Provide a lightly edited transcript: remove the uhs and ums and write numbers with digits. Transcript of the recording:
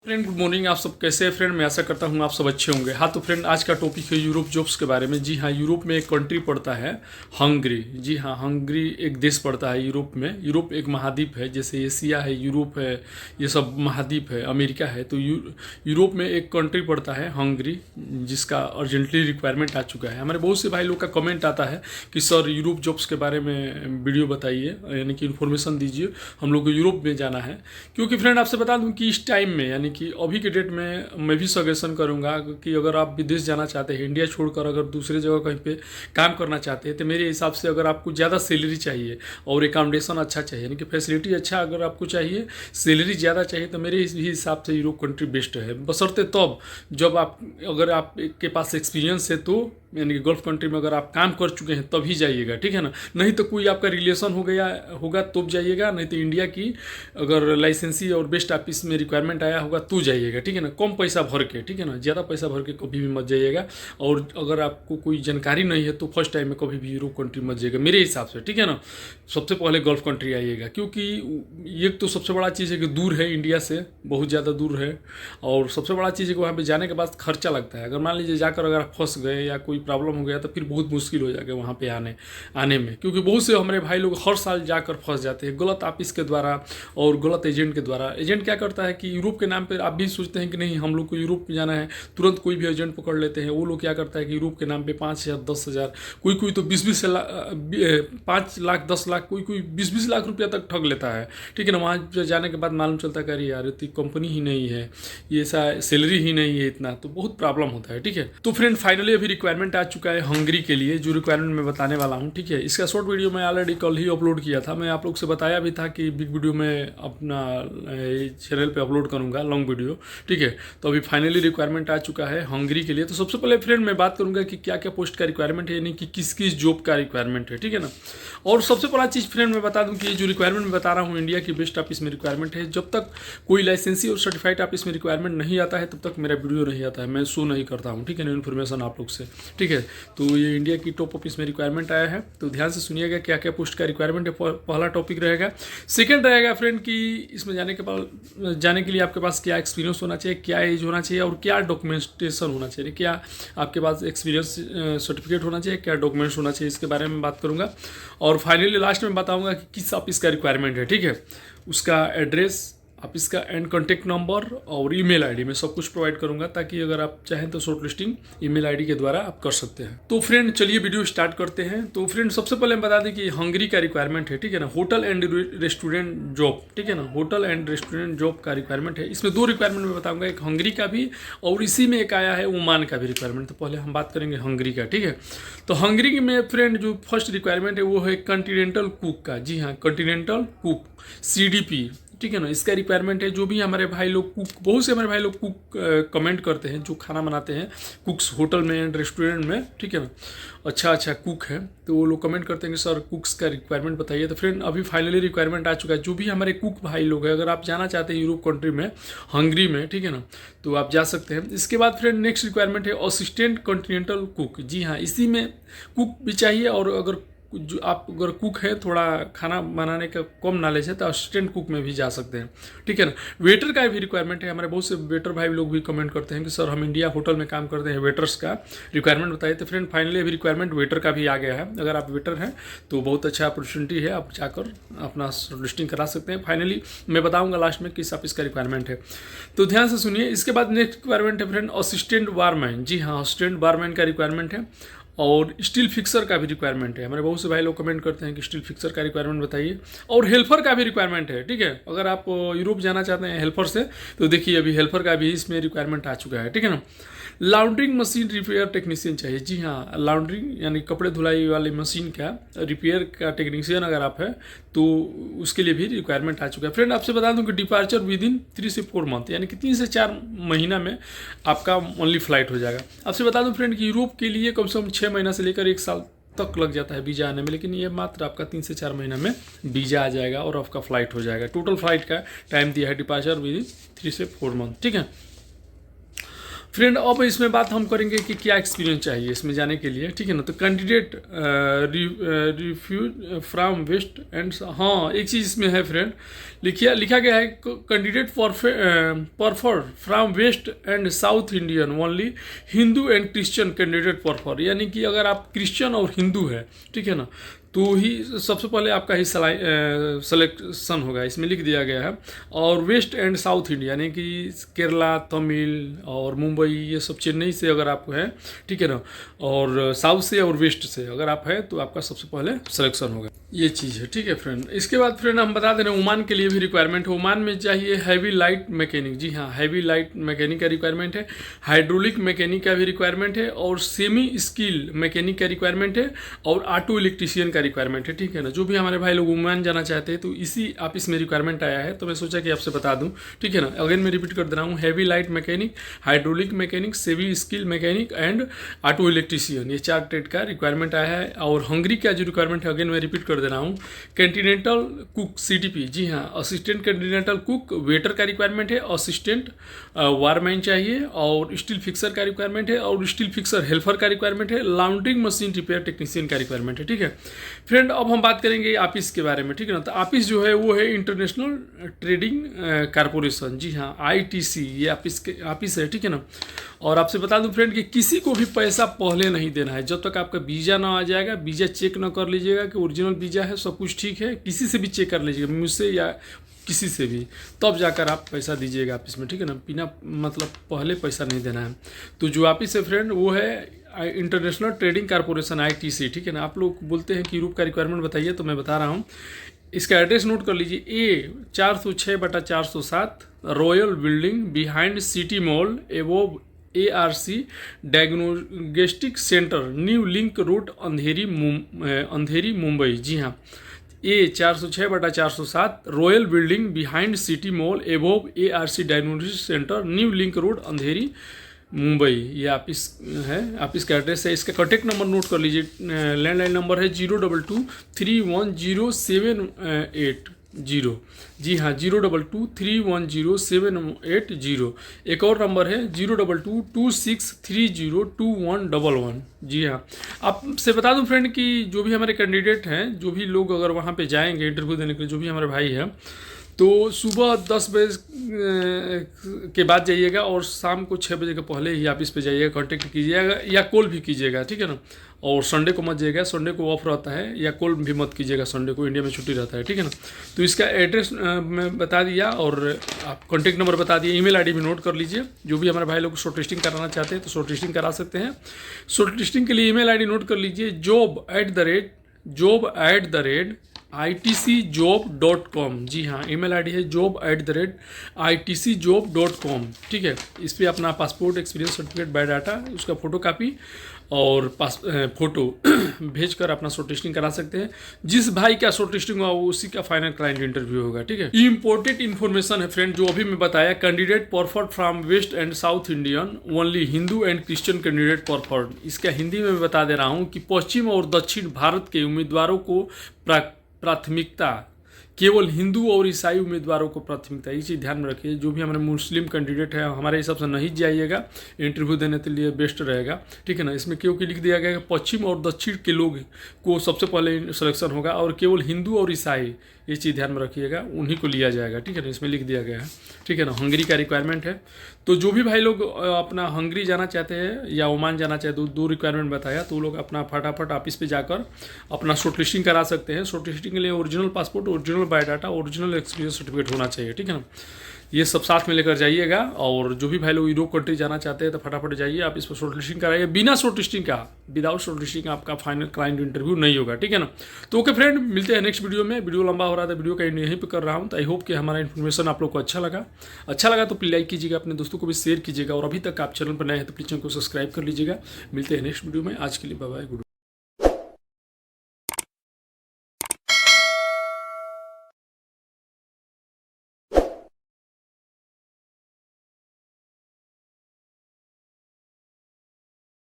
Friend good morning. आप सब कैसे हैं फ्रेंड? मैं आशा करता हूँ आप सब अच्छे होंगे। हाँ तो फ्रेंड, आज का टॉपिक है यूरोप जॉब्स के बारे में। जी हाँ, यूरोप में एक कंट्री पड़ता है हंगरी। जी हाँ, हंगरी एक देश पड़ता है यूरोप में। यूरोप एक महाद्वीप है, जैसे एशिया है, यूरोप है, ये सब महाद्वीप है, अमेरिका है। तो यूरोप में एक कंट्री पड़ता है हंगरी, जिसका अर्जेंटली रिक्वायरमेंट आ चुका है। हमारे बहुत से भाई लोग का कमेंट आता है कि सर यूरोप जॉब्स के बारे में वीडियो बताइए, यानी कि इन्फॉर्मेशन दीजिए, हम लोग को यूरोप में जाना है। क्योंकि फ्रेंड आपसे बता दूं कि इस टाइम में, यानी कि अभी के डेट में मैं भी सजेशन करूंगा कि अगर आप विदेश जाना चाहते हैं, इंडिया छोड़कर अगर दूसरे जगह कहीं पे काम करना चाहते हैं, तो मेरे हिसाब से अगर आपको ज़्यादा सैलरी चाहिए और एकोमोडेशन अच्छा चाहिए, यानी कि फैसिलिटी अच्छा अगर आपको चाहिए, सैलरी ज़्यादा चाहिए, तो मेरे हिसाब से यूरोप कंट्री बेस्ट है। बशर्ते तब जब आप, अगर आप के पास एक्सपीरियंस है तो, यानी कि गल्फ कंट्री में अगर आप काम कर चुके हैं तभी जाइएगा, ठीक है ना। नहीं तो कोई आपका रिलेशन हो गया होगा तो जाइएगा, नहीं तो इंडिया की अगर लाइसेंसी और बेस्ट ऑफिस में रिक्वायरमेंट आया होगा तो जाइएगा, ठीक है ना। कम पैसा भर के, ठीक है ना, ज़्यादा पैसा भर के कभी भी मत जाइएगा। और अगर आपको कोई जानकारी नहीं है तो फर्स्ट टाइम में कभी भी यूरोप कंट्री मत जाइएगा मेरे हिसाब से, ठीक है ना। सबसे पहले गल्फ कंट्री आइएगा, क्योंकि ये तो सबसे बड़ा चीज़ है कि दूर है, इंडिया से बहुत ज़्यादा दूर है। और सबसे बड़ा चीज़ है कि वहाँ पर जाने के बाद खर्चा लगता है। अगर मान लीजिए जाकर अगर आप फंस गए या कोई प्रॉब्लम हो गया तो फिर बहुत मुश्किल हो जाएगा वहाँ पे आने में। क्योंकि बहुत से हमारे भाई लोग हर साल जाकर फंस जाते हैं गलत ऑफिस के द्वारा और गलत एजेंट के द्वारा। एजेंट क्या करता है कि यूरोप के नाम पे आप भी सोचते हैं कि नहीं हम लोग को यूरोप में जाना है, तुरंत कोई भी एजेंट पकड़ लेते हैं। वो लोग क्या करता है कि यूरोप के नाम पे 5,000 10,000, कोई तो 20 5 लाख 10 लाख, कोई 20 लाख रुपया तक ठग लेता है, ठीक है ना। वहाँ जाने के बाद मालूम चलता है कि अरे यार इतनी कंपनी ही नहीं है, ये ऐसा सैलरी ही नहीं है इतना, तो बहुत प्रॉब्लम होता है, ठीक है। तो फ्रेंड फाइनली अभी रिक्वायरमेंट आ चुका है हंगरी के लिए, जो रिक्वायरमेंट मैं बताने वाला हूँ, ठीक है। इसका शॉर्ट वीडियो मैं ऑलरेडी कल ही अपलोड किया था। मैं आप लोग से बताया भी था कि बिग वीडियो में अपना चैनल पे अपलोड करूँगा लॉन्ग वीडियो, ठीक है। तो अभी फाइनली रिक्वायरमेंट आ चुका है हंगरी के लिए। तो सबसे पहले फ्रेंड मैं बात करूँगा कि क्या क्या पोस्ट का रिक्वायरमेंट है, यानी कि किस किस जॉब का रिक्वायरमेंट है, ठीक है ना। और सबसे बड़ा चीज़ फ्रेंड मैं बता दूँ कि जो रिक्वायरमेंट मैं बता रहा हूँ इंडिया की बेस्ट ऑफिस में रिक्वायरमेंट है। जब तक कोई लाइसेंसी और सर्टिफाइड ऑफिस में रिक्वायरमेंट नहीं आता है तब तक मेरा वीडियो नहीं आता है, मैं शो नहीं करता हूँ, ठीक है ना, इन्फॉर्मेशन आप लोग से, ठीक है। तो ये इंडिया की टॉप ऑफिस में रिक्वायरमेंट आया है, तो ध्यान से सुनिएगा क्या क्या पोस्ट का रिक्वायरमेंट है। पहला टॉपिक रहेगा। सेकंड रहेगा फ्रेंड कि इसमें जाने के लिए आपके पास क्या एक्सपीरियंस होना चाहिए, क्या एज होना चाहिए और क्या डॉक्यूमेंटेशन होना चाहिए, क्या आपके पास एक्सपीरियंस सर्टिफिकेट होना चाहिए, क्या डॉक्यूमेंट्स होना चाहिए, इसके बारे में बात करूँगा। और फाइनली लास्ट में बताऊँगा कि किस ऑफिस का रिक्वायरमेंट है, ठीक है। उसका एड्रेस, ऑफिस का एंड कॉन्टैक्ट नंबर और ईमेल आईडी में सब कुछ प्रोवाइड करूंगा, ताकि अगर आप चाहें तो शॉर्ट लिस्टिंग ईमेल आईडी के द्वारा आप कर सकते हैं। तो फ्रेंड चलिए वीडियो स्टार्ट करते हैं। तो फ्रेंड सबसे पहले हम बता दें कि हंगरी का रिक्वायरमेंट है, ठीक है ना, होटल एंड रेस्टोरेंट जॉब, ठीक है ना, होटल एंड रेस्टोरेंट जॉब का रिक्वायरमेंट है। इसमें दो रिक्वायरमेंट मैं बताऊंगा, एक हंगरी का भी और इसी में एक आया है ओमान का भी रिक्वायरमेंट। तो पहले हम बात करेंगे हंगरी का, ठीक है। तो हंगरी में फ्रेंड जो फर्स्ट रिक्वायरमेंट है वो है कॉन्टिनेंटल कुक का। जी हाँ, कॉन्टिनेंटल कुक, CDP, ठीक है ना, इसका रिक्वायरमेंट है। जो भी हमारे भाई लोग कुक, बहुत से हमारे भाई लोग कुक कमेंट करते हैं, जो खाना बनाते हैं कुक्स होटल में एंड रेस्टोरेंट में, ठीक है ना, अच्छा कुक है, तो वो लोग कमेंट करते हैं कि सर कुक्स का रिक्वायरमेंट बताइए। तो फ्रेंड अभी फाइनली रिक्वायरमेंट आ चुका है। जो भी हमारे कुक भाई लोग हैं, अगर आप जाना चाहते हैं यूरोप कंट्री में, हंगरी में, ठीक है ना, तो आप जा सकते हैं। इसके बाद फ्रेंड नेक्स्ट रिक्वायरमेंट है असिस्टेंट कॉन्टिनेंटल कुक। जी हाँ, इसी में कुक भी चाहिए, और अगर जो आप अगर कुक है, थोड़ा खाना बनाने का कम नॉलेज है, तो असिस्टेंट कुक में भी जा सकते हैं, ठीक है ना। वेटर का भी रिक्वायरमेंट है। हमारे बहुत से वेटर भाई लोग भी कमेंट करते हैं कि सर हम इंडिया होटल में काम करते हैं, वेटर्स का रिक्वायरमेंट बताइए। तो फ्रेंड फाइनली अभी रिक्वायरमेंट वेटर का भी आ गया है। अगर आप वेटर हैं तो बहुत अच्छा अपॉर्चुनिटी है, आप जाकर अपना लिस्टिंग करा सकते हैं। फाइनली मैं बताऊँगा लास्ट में किस ऑफिस का रिक्वायरमेंट है, तो ध्यान से सुनिए। इसके बाद नेक्स्ट रिक्वायरमेंट है फ्रेंड असिस्टेंट बारमैन। जी हाँ, असिस्टेंट बारमैन का रिक्वायरमेंट है। और स्टील फिक्सर का भी रिक्वायरमेंट है। हमारे बहुत से भाई लोग कमेंट करते हैं कि स्टील फिक्सर का रिक्वायरमेंट बताइए। और हेल्पर का भी रिक्वायरमेंट है, ठीक है। अगर आप यूरोप जाना चाहते हैं हेल्पर से, तो देखिए अभी हेल्पर का भी इसमें रिक्वायरमेंट आ चुका है, ठीक है ना। लॉन्ड्रिंग मशीन रिपेयर टेक्नीशियन चाहिए। जी हाँ, लॉन्ड्रिंग यानी कपड़े धुलाई वाली मशीन का रिपेयर का टेक्नीशियन अगर आप है तो उसके लिए भी रिक्वायरमेंट आ चुका है। फ्रेंड आपसे बता दूं कि डिपार्चर विद इन 3 से 4 मंथ, यानी कि 3 से 4 महीना में आपका ओनली फ्लाइट हो जाएगा। आपसे बता दूं फ्रेंड कि यूरोप के लिए कम से कम 6 महीना से लेकर 1 साल तक लग जाता है वीज़ा आने में, लेकिन ये मात्र आपका 3 से 4 महीना में वीज़ा आ जाएगा और आपका फ्लाइट हो जाएगा। टोटल फ्लाइट का टाइम दिया है डिपार्चर विद इन 3 से 4 मंथ, ठीक है। फ्रेंड अब इसमें बात हम करेंगे कि क्या एक्सपीरियंस चाहिए इसमें जाने के लिए, ठीक है ना। तो candidate refuse from West End, हाँ एक चीज़ इसमें है फ्रेंड, लिखा गया है candidate prefer from West End South Indian only Hindu and Christian candidate prefer, यानी कि अगर आप क्रिश्चियन और हिंदू है, ठीक है ना, तो ही सबसे पहले आपका ही सिलेक्शन होगा, इसमें लिख दिया गया है। और वेस्ट एंड साउथ इंडिया यानी कि केरला, तमिल और मुंबई, ये सब चेन्नई से अगर आप हैं, ठीक है ना, और साउथ से और वेस्ट से अगर आप हैं तो आपका सबसे पहले सिलेक्शन होगा, ये चीज़ है, ठीक है फ्रेंड। इसके बाद फ्रेंड हम बता दे रहे हैं ओमान के लिए भी रिक्वायरमेंट है। ओमान में चाहिए हैवी लाइट मैकेनिक, जी हाँ हैवी लाइट मैकेनिक का रिक्वायरमेंट है, हाइड्रोलिक मैकेनिक का भी रिक्वायरमेंट है, और सेमी स्किल मैकेनिक का रिक्वायरमेंट है, और ऑटो इलेक्ट्रीशियन का रिक्वायरमेंट है, ठीक है ना। जो भी हमारे भाई लोग ओमान जाना चाहते हैं तो इसी ऑफिस में रिक्वायरमेंट आया है, तो मैं सोचा कि आपसे बता दूं, ठीक है ना। अगेन मैं रिपीट कर दे रहा हूँ, heavy light mechanic, hydraulic mechanic, semi skill mechanic and auto electrician, ये 4 ट्रेड का रिक्वायरमेंट आया है। और हंगरी का जो रिक्वायरमेंट है, अगेन मैं रिपीट कर दे रहा हूँ, कंटिनेंटल कुक CTP, जी हाँ असिस्टेंट कंटिनेंटल कुक, वेटर का रिक्वायरमेंट है, असिस्टेंट वारमैन चाहिए, और स्टील फिक्सर का रिक्वायरमेंट है, और स्टील फिक्सर हेल्पर का रिक्वायरमेंट है, लाउंड्रिंग मशीन रिपेयर टेक्नीशियन का रिक्वायरमेंट है, ठीक है फ्रेंड। अब हम बात करेंगे ऑफिस के बारे में, ठीक है ना। तो ऑफिस जो है वो है इंटरनेशनल ट्रेडिंग कारपोरेशन, जी हाँ ITC, ये ऑफिस है, ठीक है ना। और आपसे बता दूं फ्रेंड कि किसी को भी पैसा पहले नहीं देना है, जब तक आपका वीज़ा ना आ जाएगा, वीज़ा चेक ना कर लीजिएगा कि ओरिजिनल वीज़ा है, सब कुछ ठीक है, किसी से भी चेक कर लीजिएगा, मुझसे या किसी से भी, तब जाकर आप पैसा दीजिएगा ऑफिस में, ठीक है ना। बिना मतलब पहले पैसा नहीं देना है। तो जो ऑफिस है फ्रेंड वो है इंटरनेशनल ट्रेडिंग कारपोरेशन ITC, ठीक है ना। आप लोग बोलते हैं कि यूरोप का रिक्वायरमेंट बताइए, तो मैं बता रहा हूँ, इसका एड्रेस नोट कर लीजिए, A 406/407 royal building behind city mall above ARC diagnostic centre, new link road, Andheri Mumbai, जी हाँ A 406/407 royal building behind city mall above ARC diagnostic centre, new link road, Andheri Mumbai, ये ऑफिस है, ऑफिस का एड्रेस है। इसका contact number note कर लीजिए, landline number है 022310780, जी हाँ 022310780। एक और नंबर है 02226302111, जी हाँ। आपसे बता दूं फ्रेंड कि जो भी हमारे कैंडिडेट हैं, जो भी लोग अगर वहाँ पे जाएंगे इंटरव्यू देने के लिए, जो भी हमारे भाई हैं, तो सुबह 10 बजे के बाद जाइएगा और शाम को 6 बजे के पहले ही ऑफिस पे जाइएगा, कांटेक्ट कीजिएगा या कॉल भी कीजिएगा, ठीक है ना। और संडे को मत जाइएगा, संडे को ऑफ रहता है, या कॉल भी मत कीजिएगा, संडे को इंडिया में छुट्टी रहता है, ठीक है ना। तो इसका एड्रेस मैं बता दिया, और आप कॉन्टेक्ट नंबर बता दिए, email ID भी नोट कर लीजिए। जो भी हमारे भाई लोग शॉर्ट लिस्टिंग कराना चाहते हैं तो शॉर्ट लिस्टिंग करा सकते हैं। शॉर्ट लिस्टिंग के लिए email ID नोट कर लीजिए, job@itcjob.com, जी हाँ email ID है job@itcjob.com, ठीक है। इस पर अपना पासपोर्ट, एक्सपीरियंस सर्टिफिकेट, बायोडाटा, उसका फोटो कापी और फोटो भेजकर अपना शॉर्ट लिस्टिंग करा सकते हैं। जिस भाई का शॉर्ट लिस्टिंग हुआ वो उसी का फाइनल क्लाइंट इंटरव्यू होगा, ठीक है। इंपॉर्टेंट इन्फॉर्मेशन है फ्रेंड, जो अभी मैं बताया, candidate preferred from West End South Indian only Hindu and Christian candidate preferred. इसका हिंदी में मैं बता दे रहा हूँ कि पश्चिम और दक्षिण भारत के उम्मीदवारों को प्राथमिकता, केवल हिंदू और ईसाई उम्मीदवारों को प्राथमिकता, ये चीज़ ध्यान में रखिए। जो भी हमारे मुस्लिम कैंडिडेट है हमारे हिसाब से नहीं जाइएगा, इंटरव्यू देने के लिए बेस्ट रहेगा, ठीक है ना। इसमें क्योंकि लिख दिया गया है कि पश्चिम और दक्षिण के लोग को सबसे पहले सिलेक्शन होगा, और केवल हिंदू और ईसाई, ये चीज़ ध्यान में रखिएगा, उन्हीं को लिया जाएगा, ठीक है ना। इसमें लिख दिया गया है, ठीक है ना। हंगरी का रिक्वायरमेंट है, तो जो भी भाई लोग अपना हंगरी जाना चाहते हैं या ओमान जाना चाहते हैं, दो रिक्वायरमेंट बताया, तो वो लोग अपना फटाफट ऑफिस पे जाकर अपना शॉर्ट लिस्टिंग करा सकते हैं। शॉर्ट लिस्टिंग के लिए original passport, original biodata, original experience certificate होना चाहिए, ठीक है ना। ये सब साथ में लेकर जाइएगा। और जो भी भाई लोग यूरोप कंट्री जाना चाहते हैं तो फटाफट जाइए, आप इस पर शॉर्ट लिस्टिंग कराइए। बिना शॉर्ट लिस्टिंग का, विदाउट शॉर्ट लिस्टिंग आपका फाइनल क्लाइंट इंटरव्यू नहीं होगा, ठीक है ना। तो ओके फ्रेंड, मिलते हैं नेक्स्ट वीडियो में। वीडियो लंबा हो रहा था, वीडियो का यहीं पे कर रहा हूँ। तो आई होप कि हमारा इन्फॉर्मेशन आप लोग को अच्छा लगा तो प्लीज लाइक कीजिएगा, अपने दोस्तों को भी शेयर कीजिएगा, और अभी तक आप चैनल पर नए हैं तो प्लीज चैनल को सब्सक्राइब कर लीजिएगा। मिलते हैं नेक्स्ट वीडियो में, आज के लिए बाय बाय, गुड।